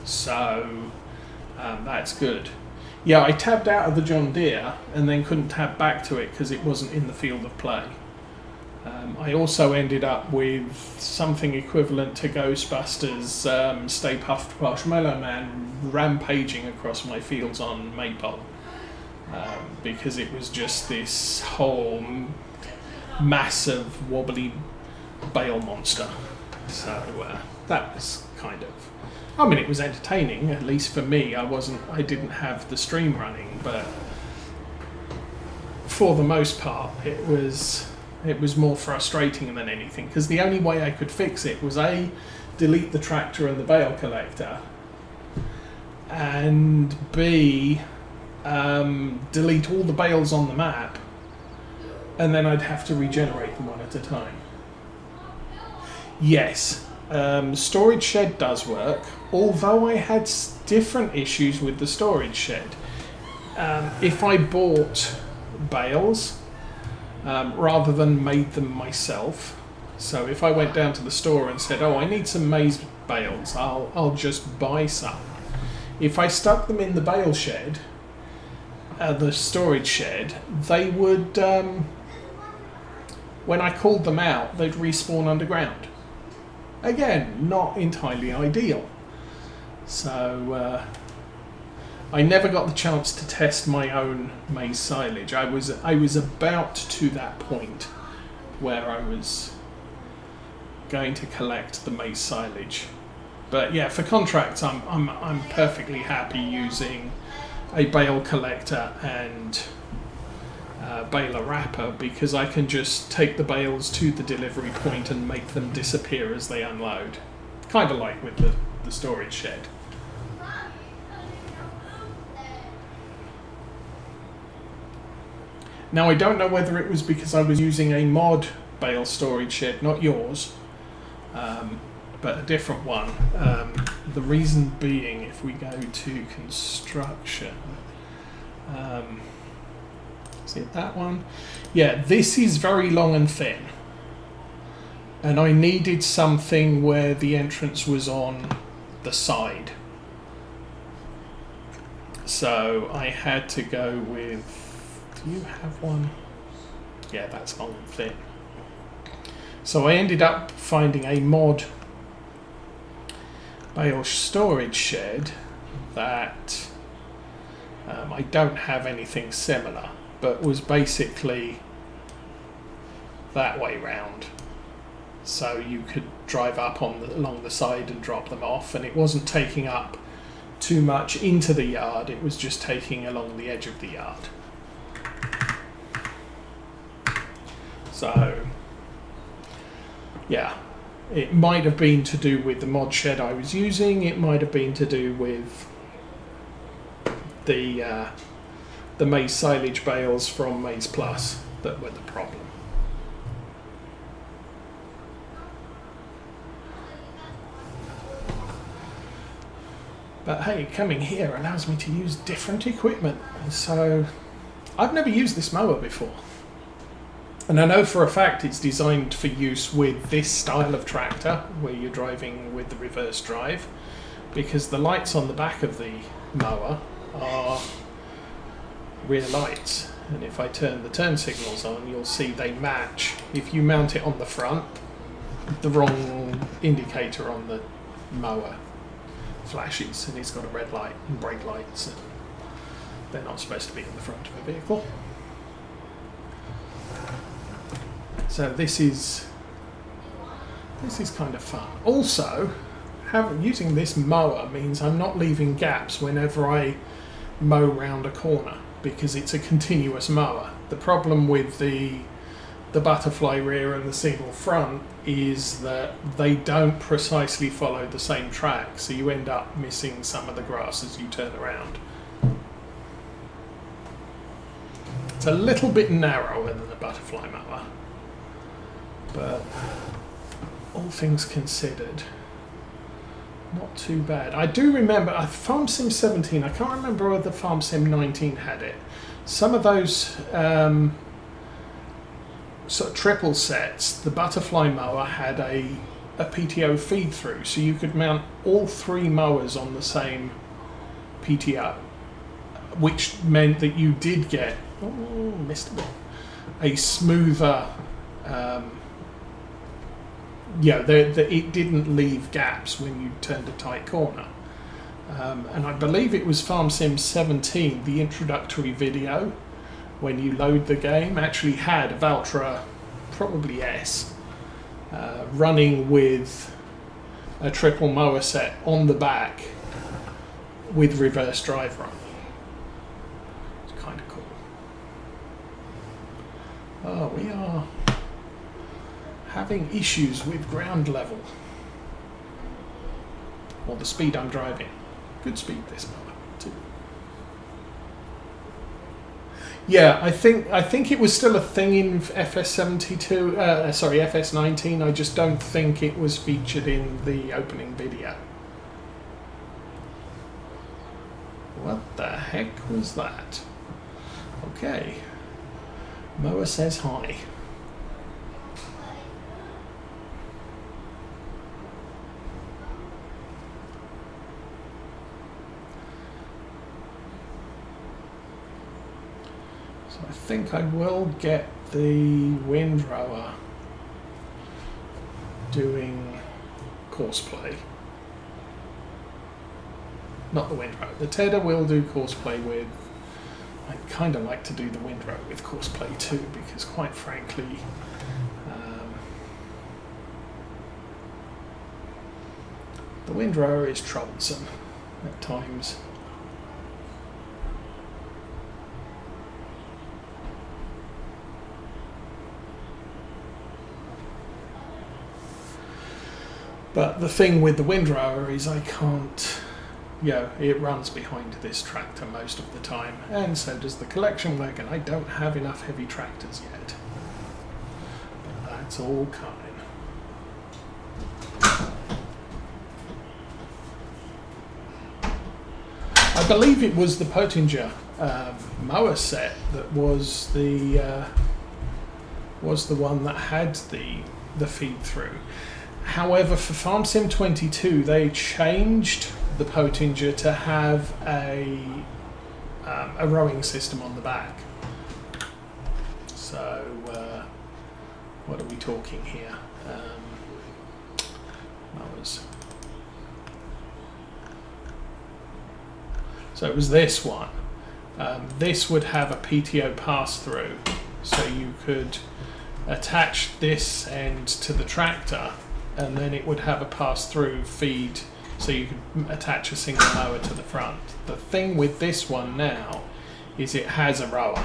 So that's good. Yeah, I tabbed out of the John Deere and then couldn't tab back to it because it wasn't in the field of play. I also ended up with something equivalent to Ghostbusters Stay Puft Marshmallow Man rampaging across my fields on Maypole because it was just this whole massive wobbly bale monster. So that was kind of, I mean, it was entertaining, at least for me. I didn't have the stream running, but for the most part it was more frustrating than anything, because the only way I could fix it was A, delete the tractor and the bale collector, and B, delete all the bales on the map, and then I'd have to regenerate them one at a time. Yes, storage shed does work, although I had different issues with the storage shed. If I bought bales rather than made them myself, so if I went down to the store and said, oh, I need some maize bales, I'll just buy some. If I stuck them in the bale shed, the storage shed, they would, when I called them out, they'd respawn underground. Again, not entirely ideal. So I never got the chance to test my own maize silage. I was about to that point where I was going to collect the maize silage. But yeah, for contracts, I'm perfectly happy using a bale collector and baler wrapper, because I can just take the bales to the delivery point and make them disappear as they unload. Kind of like with the storage shed. Now I don't know whether it was because I was using a mod bale storage shed, not yours, but a different one. The reason being, if we go to construction, is it that one? Yeah, this is very long and thin, and I needed something where the entrance was on the side. So I had to go with, do you have one? Yeah, that's long and thin. So I ended up finding a mod bale storage shed that I don't have anything similar, but was basically that way round. So you could drive up along the side and drop them off, and it wasn't taking up too much into the yard, it was just taking along the edge of the yard. So yeah, it might have been to do with the mod shed I was using, it might have been to do with the maize silage bales from Maize Plus that were the problem. But hey, coming here allows me to use different equipment, so I've never used this mower before. And I know for a fact it's designed for use with this style of tractor, where you're driving with the reverse drive, because the lights on the back of the mower are rear lights. And if I turn the turn signals on, you'll see they match. If you mount it on the front, the wrong indicator on the mower flashes, and it's got a red light and brake lights, and they're not supposed to be in the front of a vehicle. So this is kind of fun. Also, using this mower means I'm not leaving gaps whenever I mow round a corner, because it's a continuous mower. The problem with the butterfly rear and the single front is that they don't precisely follow the same track, so you end up missing some of the grass as you turn around. It's a little bit narrower than a butterfly mower, but all things considered, not too bad. I do remember Farm Sim 17, I can't remember whether Farm Sim 19 had it. Some of those sort of triple sets, the butterfly mower had a a PTO feed through, so you could mount all 3 mowers on the same PTO, which meant that you did get a smoother. It didn't leave gaps when you turned a tight corner. And I believe it was Farm Sim 17, the introductory video, when you load the game, actually had a Valtra, probably S, running with a triple mower set on the back with reverse drive run. It's kind of cool. Oh, we are having issues with ground level, or the speed I'm driving. Good speed this mower too. Yeah, I think it was still a thing in FS22. FS19. I just don't think it was featured in the opening video. What the heck was that? Okay. Mower says hi. So I think I will get the windrower doing CoursePlay. Not the windrower. The Tedder will do CoursePlay with. I'd kind of like to do the windrower with CoursePlay too, because quite frankly, the windrower is troublesome at times. But the thing with the windrower is I can't, it runs behind this tractor most of the time, and so does the collection wagon. I don't have enough heavy tractors yet, but that's all coming. I believe it was the Pottinger mower set that was the one that had the feed through. However, for Farm Sim 22, they changed the Pottinger to have a rowing system on the back. So, what are we talking here? Mowers. So it was this one. This would have a PTO pass-through, so you could attach this end to the tractor, and then it would have a pass-through feed, so you could attach a single mower to the front. The thing with this one now is it has a rower,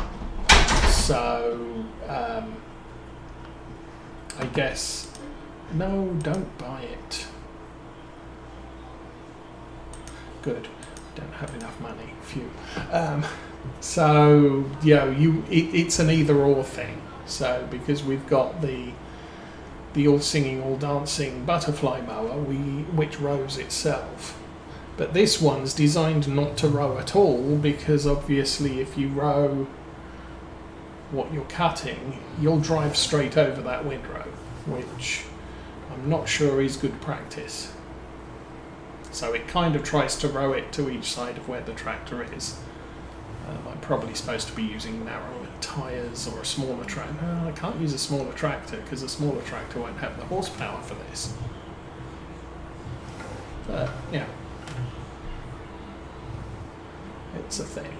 so I guess, no, don't buy it. Good, don't have enough money, phew. So it's an either-or thing. So because we've got the all singing, all dancing butterfly mower, which rows itself. But this one's designed not to row at all, because obviously if you row what you're cutting, you'll drive straight over that windrow, which I'm not sure is good practice. So it kind of tries to row it to each side of where the tractor is. I'm probably supposed to be using narrower tyres or a smaller tractor. No, I can't use a smaller tractor because a smaller tractor won't have the horsepower for this. But, yeah. It's a thing.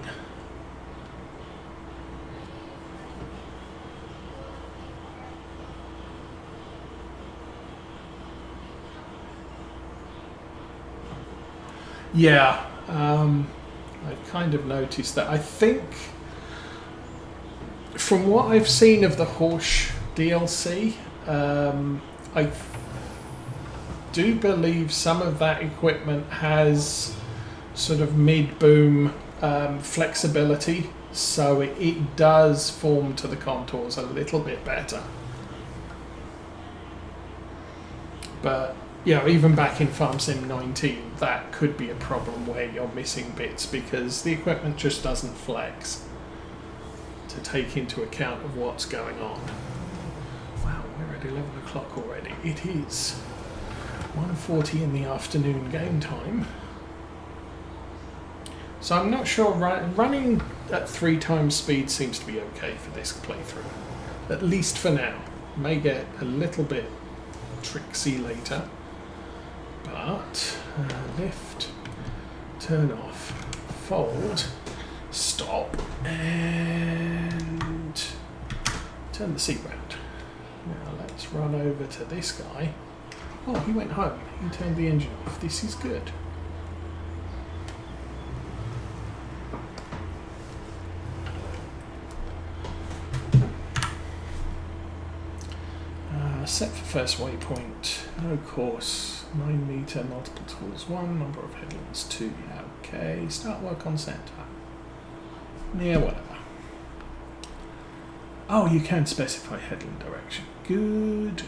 Yeah. I've kind of noticed that. I think, from what I've seen of the Horse DLC, I do believe some of that equipment has sort of mid-boom flexibility, so it does form to the contours a little bit better. But even back in Farm Sim 19, that could be a problem where you're missing bits because the equipment just doesn't flex to take into account of what's going on. Wow, we're at 11 o'clock already. It is. 1:40 in the afternoon game time. So I'm not sure, running at 3 times speed seems to be okay for this playthrough. At least for now. May get a little bit tricksy later. But lift, turn off, fold, stop, and turn the seat round. Now let's run over to this guy. Oh, he went home. He turned the engine off. This is good. Set for first waypoint, no course, 9 metre, multiple tools 1, number of headlands 2, yeah, okay, start work on centre. Yeah, whatever. Oh, you can specify headland direction, good.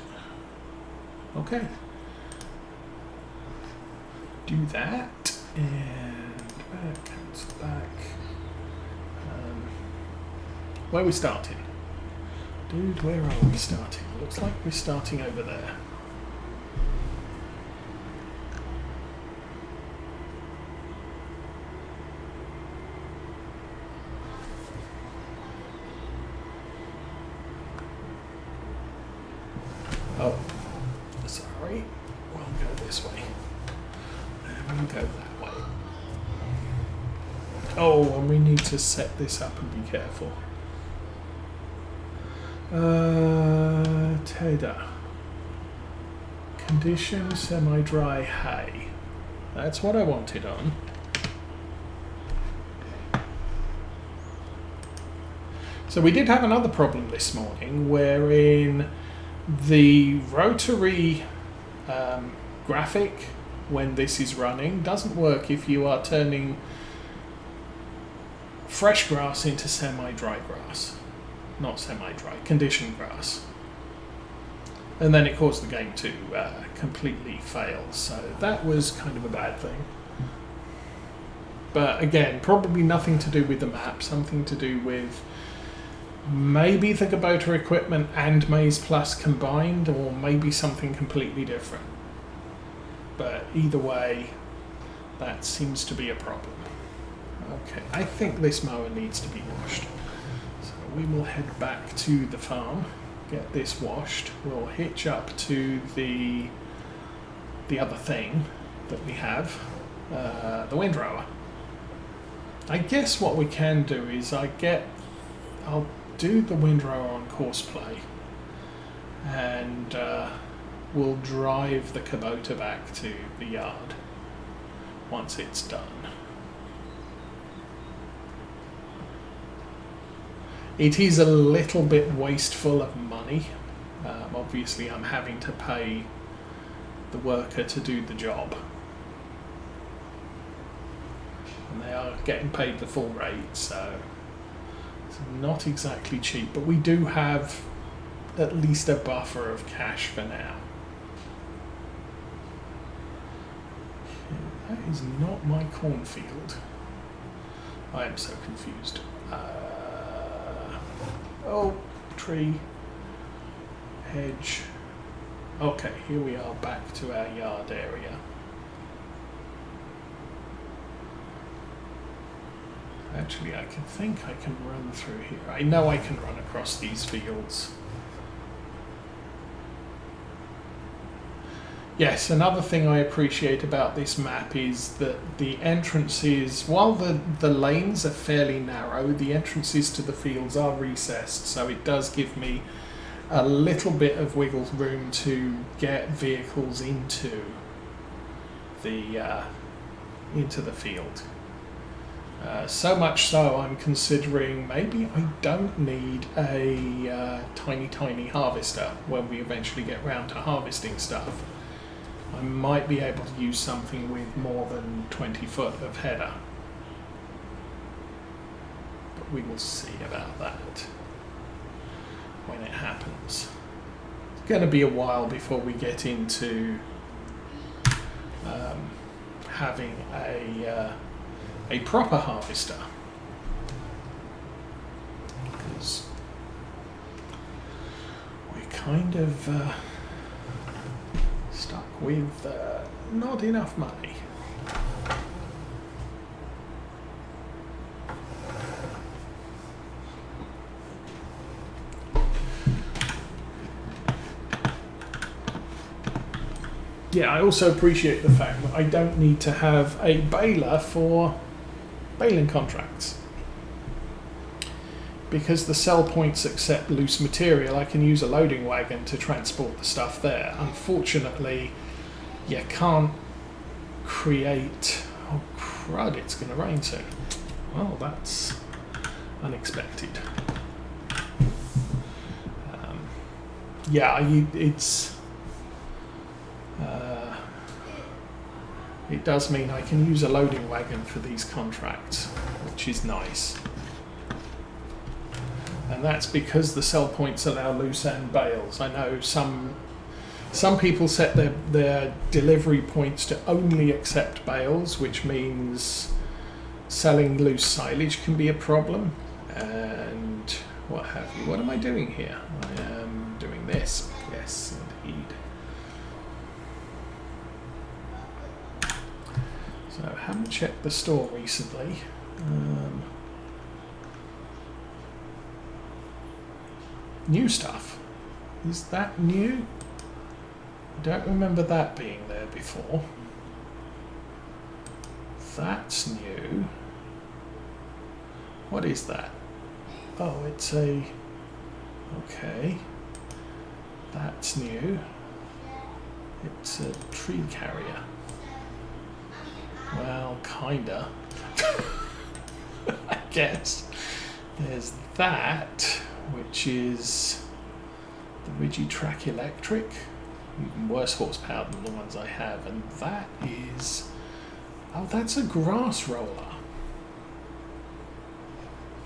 Okay. Do that, and back, cancel back. Where are we starting? Dude, where are we starting? Looks like we're starting over there. Oh, sorry. We'll go this way. And we'll go that way. Oh, and we need to set this up and be careful. Teda. Condition semi-dry hay. That's what I wanted on. So we did have another problem this morning wherein the rotary graphic when this is running doesn't work if you are turning fresh grass into semi-dry grass. Not semi-dry, conditioned grass. And then it caused the game to completely fail. So that was kind of a bad thing. But again, probably nothing to do with the map, something to do with maybe the Kubota equipment and Maze Plus combined, or maybe something completely different. But either way, that seems to be a problem. Okay, I think this mower needs to be washed. We will head back to the farm, get this washed. We'll hitch up to the other thing that we have, the windrower. I guess what we can do is I'll do the windrower on CoursePlay, and we'll drive the Kubota back to the yard once it's done. It is a little bit wasteful of money. Obviously, I'm having to pay the worker to do the job. And they are getting paid the full rate, so it's not exactly cheap. But we do have at least a buffer of cash for now. That is not my cornfield. I am so confused. Oh, tree, hedge. Okay, here we are back to our yard area. Actually, I think I can run through here. I know I can run across these fields. Yes, another thing I appreciate about this map is that the entrances, while the lanes are fairly narrow, the entrances to the fields are recessed, so it does give me a little bit of wiggle room to get vehicles into the field. So much so I'm considering maybe I don't need a tiny harvester when we eventually get round to harvesting stuff. I might be able to use something with more than 20 foot of header. But we will see about that when it happens. It's going to be a while before we get into having a proper harvester. Because we're kind of stuck with not enough money. Yeah, I also appreciate the fact that I don't need to have a baler for baling contracts. Because the sell points accept loose material, I can use a loading wagon to transport the stuff there. Unfortunately, you can't create... Oh crud, it's going to rain soon. Well, that's unexpected. Yeah, it does mean I can use a loading wagon for these contracts, which is nice. And that's because the sell points allow loose end bales. I know some people set their delivery points to only accept bales, which means selling loose silage can be a problem. And what have you. What am I doing here? I am doing this. Yes, indeed. So I haven't checked the store recently. New stuff. Is that new? I don't remember that being there before. That's new. What is that? Oh, it's a... Okay. That's new. It's a tree carrier. Well, kinda. I guess. There's that, which is the Rigitrack Electric. Even worse horsepower than the ones I have. And that is... Oh, that's a grass roller.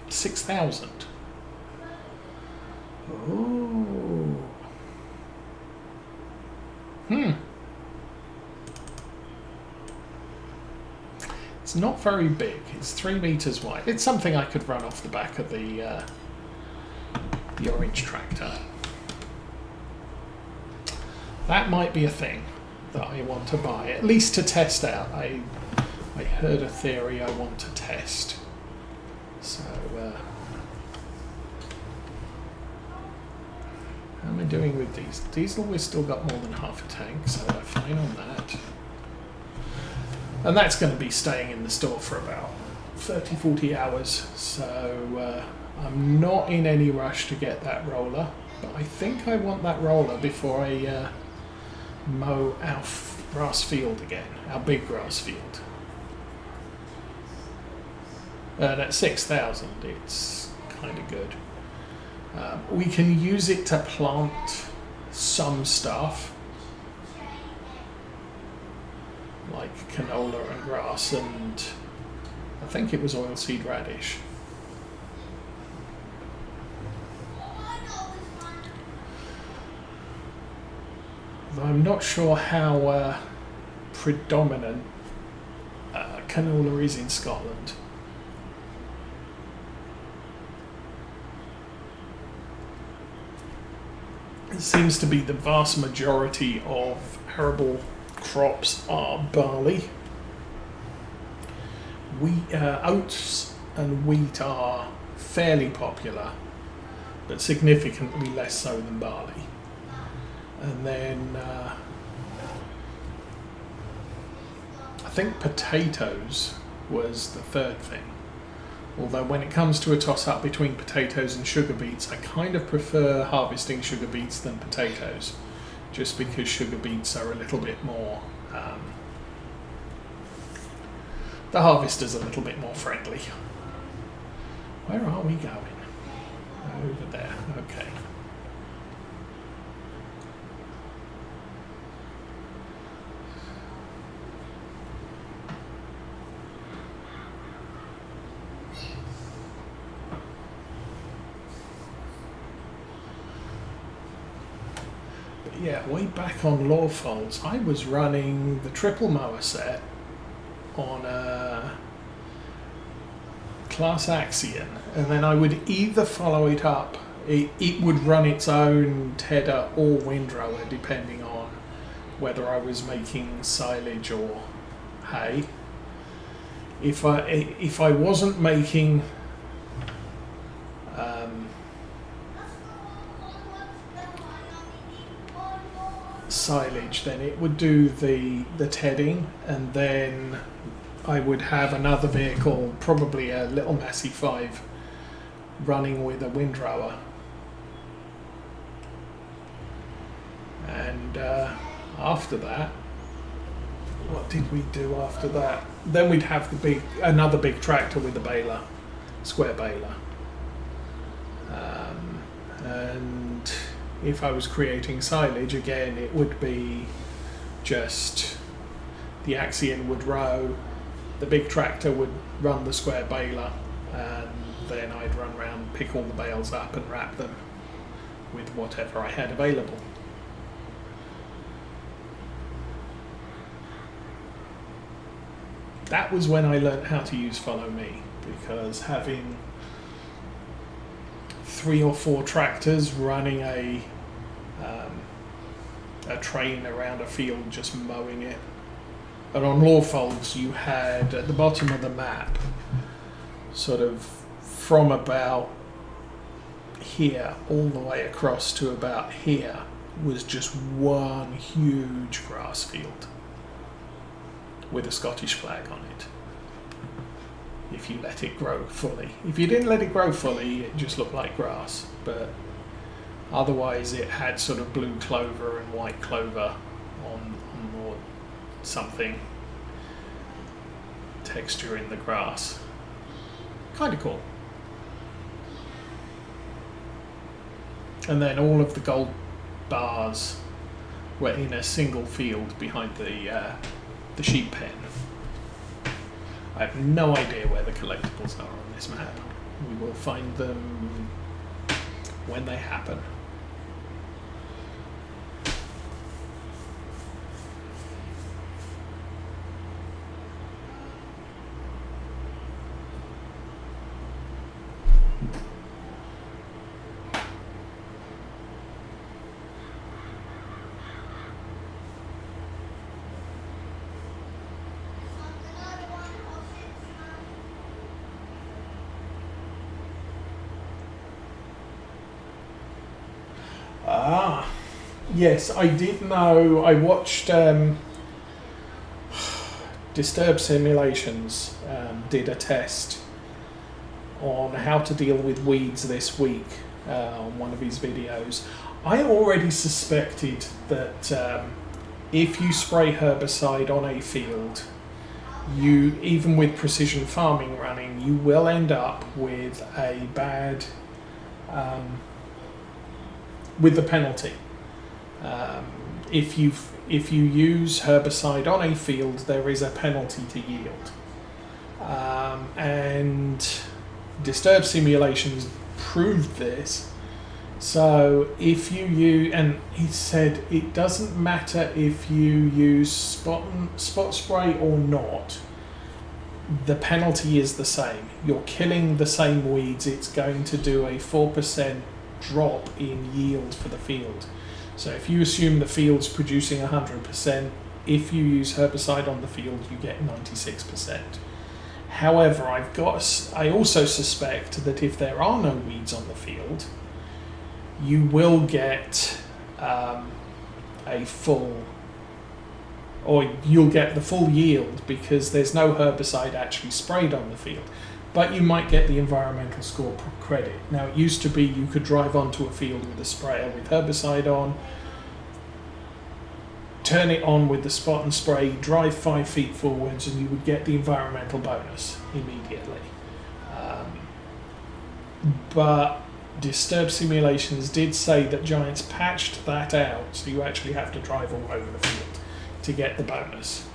6,000. Oh. It's not very big. It's 3 meters wide. It's something I could run off the back of the orange tractor. That might be a thing that I want to buy, at least to test out. I heard a theory I want to test. So, how am I doing with diesel? Diesel, we've still got more than half a tank, so we're fine on that. And that's going to be staying in the store for about 30-40 hours, so I'm not in any rush to get that roller, but I think I want that roller before I mow our grass field again, our big grass field. And at 6,000, it's kind of good. We can use it to plant some stuff, like canola and grass, and I think it was oilseed radish. Though I'm not sure how predominant canola is in Scotland. It seems to be the vast majority of arable crops are barley. Oats and wheat are fairly popular, but significantly less so than barley. And then I think potatoes was the third thing. Although when it comes to a toss-up between potatoes and sugar beets, I kind of prefer harvesting sugar beets than potatoes, just because sugar beets are a little bit more... the harvester's a little bit more friendly. Where are we going? Over there, okay. Yeah, way back on Lawfolds, I was running the triple mower set on a Class Axion, and then I would either follow it up, it would run its own tedder or windrower depending on whether I was making silage or hay. If I wasn't making silage, then it would do the tedding, and then I would have another vehicle, probably a little Massey 5, running with a windrower. And after that, what did we do after that? Then we'd have another big tractor with a baler, square baler. And if I was creating silage, again, it would be just the Axion would row, the big tractor would run the square baler, and then I'd run around, pick all the bales up and wrap them with whatever I had available. That was when I learned how to use Follow Me, because having 3 or 4 tractors running a train around a field just mowing it. And on Lawfolds you had at the bottom of the map, sort of from about here all the way across to about here, was just one huge grass field with a Scottish flag on it, if you let it grow fully. If you didn't let it grow fully, it just looked like grass, but otherwise it had sort of blue clover and white clover on or something texture in the grass. Kind of cool. And then all of the gold bars were in a single field behind the sheep pen. I have no idea where the collectibles are on this map. We will find them when they happen. Yes, I did know. I watched Disturb Simulations did a test on how to deal with weeds this week on one of his videos. I already suspected that if you spray herbicide on a field, you, even with precision farming running, you will end up with a bad with the penalty. If you use herbicide on a field, there is a penalty to yield. And Disturb Simulations proved this. So if you use, and he said it doesn't matter if you use spot spray or not, the penalty is the same. You're killing the same weeds. It's going to do a 4% drop in yield for the field. So if you assume the field's producing 100%, if you use herbicide on the field, you get 96%. However, I also suspect that if there are no weeds on the field, you will get a full, or you'll get the full yield because there's no herbicide actually sprayed on the field. But you might get the environmental score credit. Now, it used to be you could drive onto a field with a sprayer with herbicide on, turn it on with the spot and spray, drive 5 feet forwards, and you would get the environmental bonus immediately. But Disturb Simulations did say that Giants patched that out, so you actually have to drive all over the field to get the bonus.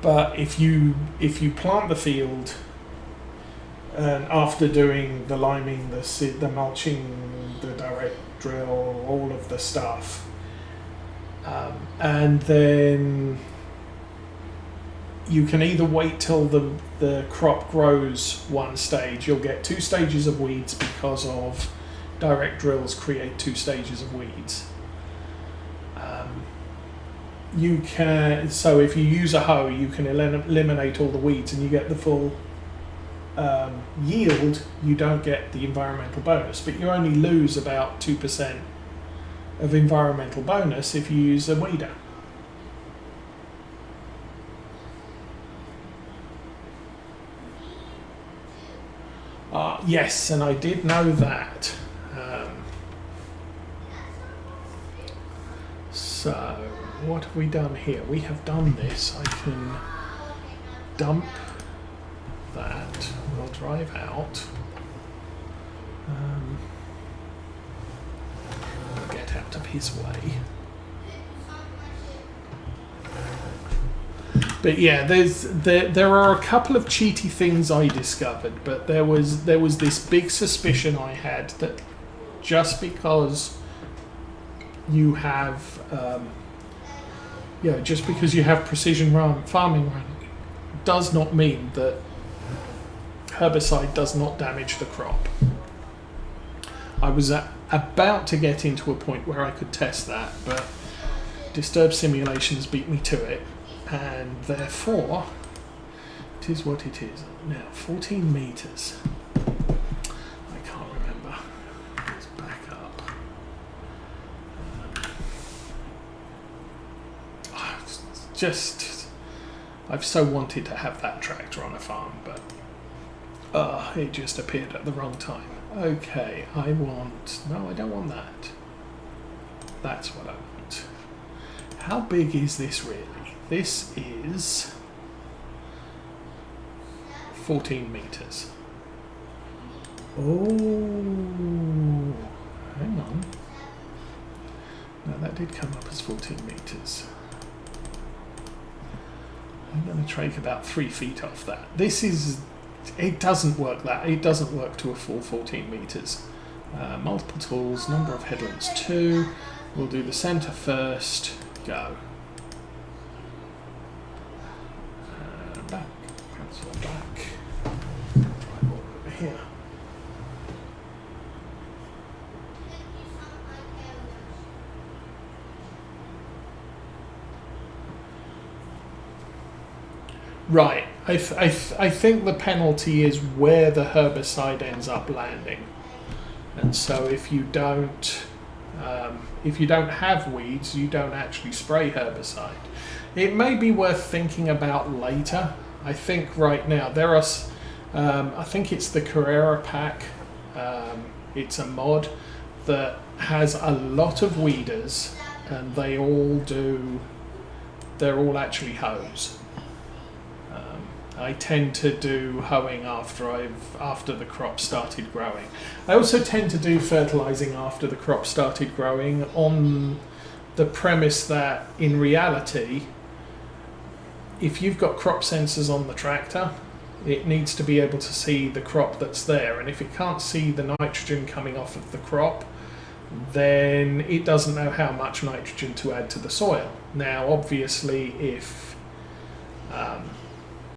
But if you plant the field, and after doing the liming, the mulching, the direct drill, all of the stuff, and then you can either wait till the crop grows one stage. You'll get 2 stages of weeds because of direct drills create 2 stages of weeds. you can, so if you use a hoe, you can eliminate all the weeds and you get the full yield. You don't get the environmental bonus, but you only lose about 2% of environmental bonus if you use a weeder. Yes, and I did know that. So what have we done here? We have done this. I can dump that. We'll drive out. Get out of his way. But yeah, there are a couple of cheaty things I discovered, but there was this big suspicion I had that just because you have just because you have precision farming running does not mean that herbicide does not damage the crop. I was about to get into a point where I could test that, but Disturb Simulations beat me to it. And therefore, it is what it is. Now, 14 meters. I can't remember. Let's back up. I've so wanted to have that tractor on a farm, but it just appeared at the wrong time. Okay, no, I don't want that. That's what I want. How big is this really? This is 14 meters. Oh, hang on. No, that did come up as 14 meters. I'm going to take about 3 feet off that. It doesn't work it doesn't work to a full 14 meters. Multiple tools, number of headlands 2. We'll do the center first. Go. Back. Cancel back. Drive all over here. Right. I think the penalty is where the herbicide ends up landing, and so if you don't have weeds, you don't actually spray herbicide. It may be worth thinking about later. I think right now there are, I think it's the Carrera pack. It's a mod that has a lot of weeders, and they're all actually hoes. I tend to do hoeing after the crop started growing. I also tend to do fertilizing after the crop started growing, on the premise that in reality, if you've got crop sensors on the tractor, it needs to be able to see the crop that's there, and if it can't see the nitrogen coming off of the crop, then it doesn't know how much nitrogen to add to the soil. Now obviously if